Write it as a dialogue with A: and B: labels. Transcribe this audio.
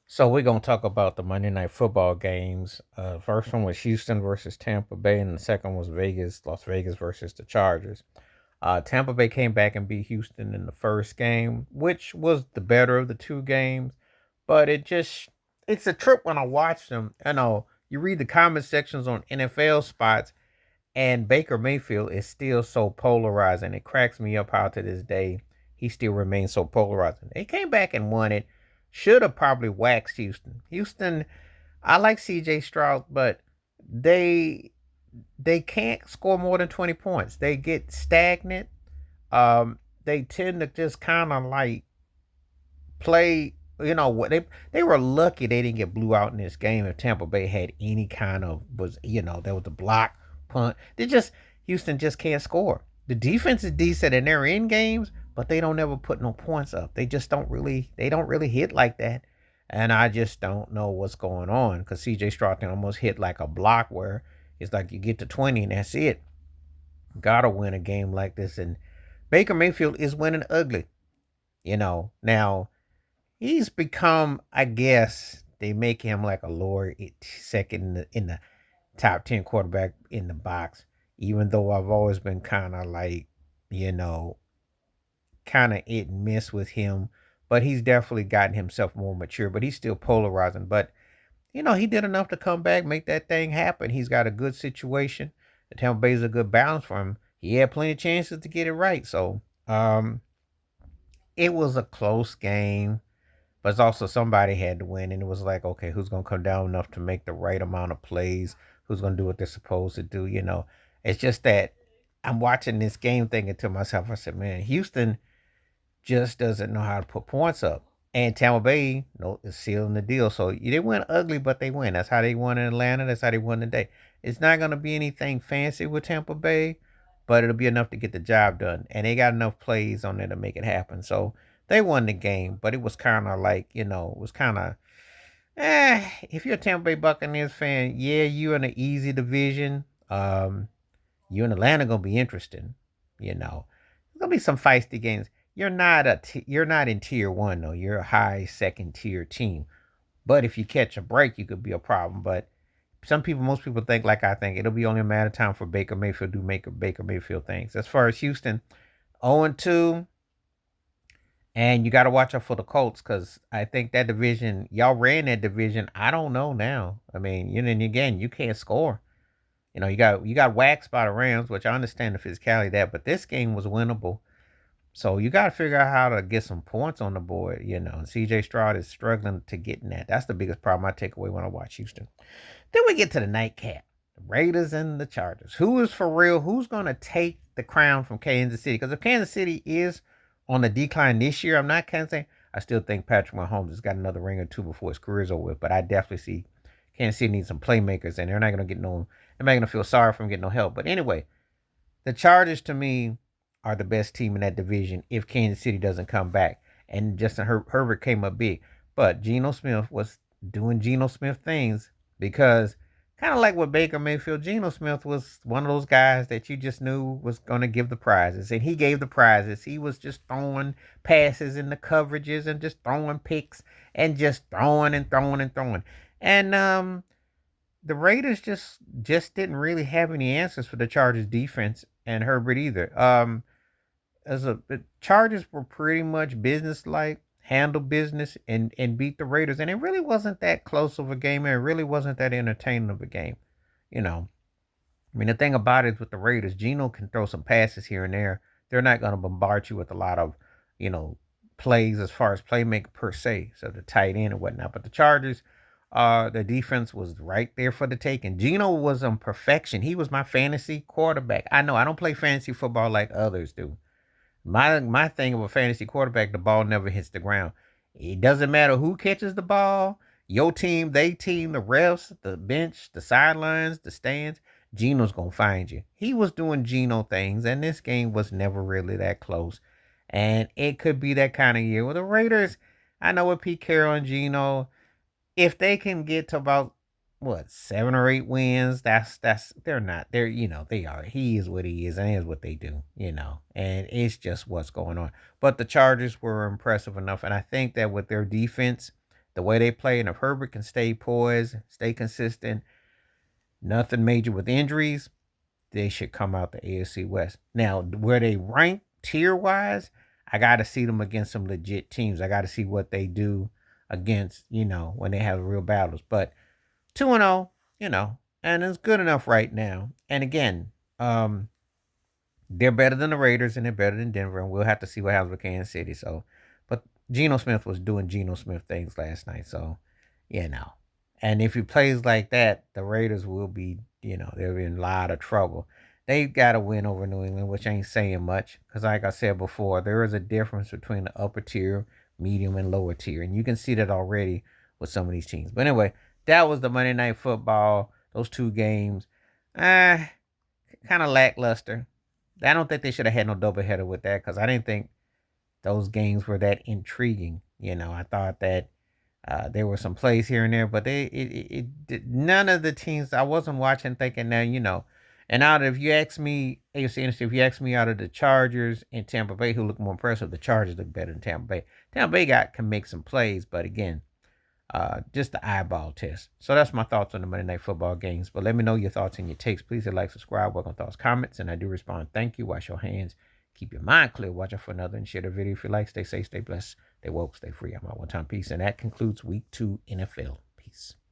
A: So we're gonna talk about the Monday Night Football games. First one was Houston versus Tampa Bay, and the second was Las Vegas versus the Chargers. Tampa Bay came back and beat Houston in the first game, which was the better of the two games. But it's a trip when I watch them. I know you read the comment sections on NFL spots, and Baker Mayfield is still so polarizing. It cracks me up how to this day he still remains so polarizing. They came back and won it. Should have probably waxed Houston. Houston, I like CJ Stroud, but they they can't score more than 20 points. They get stagnant. They tend to just kind of like play. You know what they were lucky they didn't get blew out in this game. If Tampa Bay had any kind of was there was a block punt, they just Houston just can't score. The defense is decent and they're in games, but they don't ever put no points up. They don't really hit like that, and I just don't know what's going on because CJ Stroud almost hit like a block where it's like you get to 20 and that's it. Gotta win a game like this, and Baker Mayfield is winning ugly. Now he's become, I guess, they make him like a lower second in the top 10 quarterback in the box. Even though I've always been kind of like, you know, kind of it and miss with him, but he's definitely gotten himself more mature. But he's still polarizing. But he did enough to come back, make that thing happen. He's got a good situation. The Tampa Bay's a good balance for him. He had plenty of chances to get it right. So it was a close game, but it's also somebody had to win, and it was like, okay, who's gonna come down enough to make the right amount of plays? Who's gonna do what they're supposed to do? It's just that I'm watching this game thinking to myself, I said, man, Houston just doesn't know how to put points up. And Tampa Bay, no, is sealing the deal. So they went ugly, but they win. That's how they won in Atlanta. That's how they won today. It's not going to be anything fancy with Tampa Bay, but it'll be enough to get the job done. And they got enough plays on there to make it happen. So they won the game, but it was kind of like, it was kind of, if you're a Tampa Bay Buccaneers fan, yeah, you're in an easy division. You and Atlanta going to be interesting. There's going to be some feisty games. You're not in tier one though. You're a high second tier team. But if you catch a break, you could be a problem. But most people think like I think. It'll be only a matter of time for Baker Mayfield to make Baker Mayfield things. As far as Houston, 0-2, and you got to watch out for the Colts because I think that division, y'all ran that division. I don't know now. I mean, and again, you can't score. You got waxed by the Rams, which I understand the physicality of that, but this game was winnable. So you got to figure out how to get some points on the board. CJ Stroud is struggling to get in that. That's the biggest problem I take away when I watch Houston. Then we get to the nightcap, the Raiders and the Chargers. Who is for real? Who's going to take the crown from Kansas City? Because if Kansas City is on the decline this year, I'm not kind of saying I still think Patrick Mahomes has got another ring or two before his career's over with. But I definitely see Kansas City needs some playmakers, and they're not going to get no. They're not going to feel sorry for him getting no help. But anyway, the Chargers to me are the best team in that division if Kansas City doesn't come back. And Justin Herbert came up big. But Geno Smith was doing Geno Smith things because kind of like with Baker Mayfield, Geno Smith was one of those guys that you just knew was going to give the prizes. And he gave the prizes. He was just throwing passes in the coverages and just throwing picks and just throwing and throwing and throwing. And the Raiders just didn't really have any answers for the Chargers defense and Herbert either. The Chargers were pretty much business like, handle business and beat the Raiders, and it really wasn't that close of a game, and it really wasn't that entertaining of a game. You know, I mean, the thing about it with the Raiders, Geno can throw some passes here and there. They're not going to bombard you with a lot of, you know, plays as far as playmaker per se, so the tight end and whatnot. But the Chargers, the defense was right there for the taking. Geno was on perfection. He was my fantasy quarterback. I know I don't play fantasy football like others do. My thing of a fantasy quarterback, the ball never hits the ground. It doesn't matter who catches the ball. Your team, they team, the refs, the bench, the sidelines, the stands. Geno's gonna find you. He was doing Geno things, and this game was never really that close. And it could be that kind of year. With the Raiders, I know with Pete Carroll and Geno, if they can get to about what 7 or 8 wins, that's they're not they're they are. He is what he is, and is what they do, and it's just what's going on. But the Chargers were impressive enough, and I think that with their defense, the way they play, and if Herbert can stay poised, stay consistent, nothing major with injuries, they should come out the AFC West. Now, where they rank tier wise, I got to see them against some legit teams. I got to see what they do against, when they have real battles. But 2-0, and it's good enough right now. And again, they're better than the Raiders and they're better than Denver, and we'll have to see what happens with Kansas City. So, but Geno Smith was doing Geno Smith things last night, so And if he plays like that, the Raiders will be, they're in a lot of trouble. They've got to win over New England, which ain't saying much, because like I said before, there is a difference between the upper tier, medium, and lower tier, and you can see that already with some of these teams. But anyway, that was the Monday Night Football. Those two games, kind of lackluster. I don't think they should have had no doubleheader with that because I didn't think those games were that intriguing. I thought that there were some plays here and there, but none of the teams I wasn't watching thinking now. And if you ask me, AFC industry, if you ask me out of the Chargers and Tampa Bay, who look more impressive, the Chargers look better than Tampa Bay. Tampa Bay can make some plays, but again, just the eyeball test. So that's my thoughts on the Monday Night Football games. But let me know your thoughts and your takes. Please hit like, subscribe, welcome thoughts, comments, and I do respond. Thank you. Wash your hands. Keep your mind clear. Watch out for another and share the video if you like. Stay safe, stay blessed, stay woke, stay free. I'm out one time. Peace. And that concludes week 2 NFL. Peace.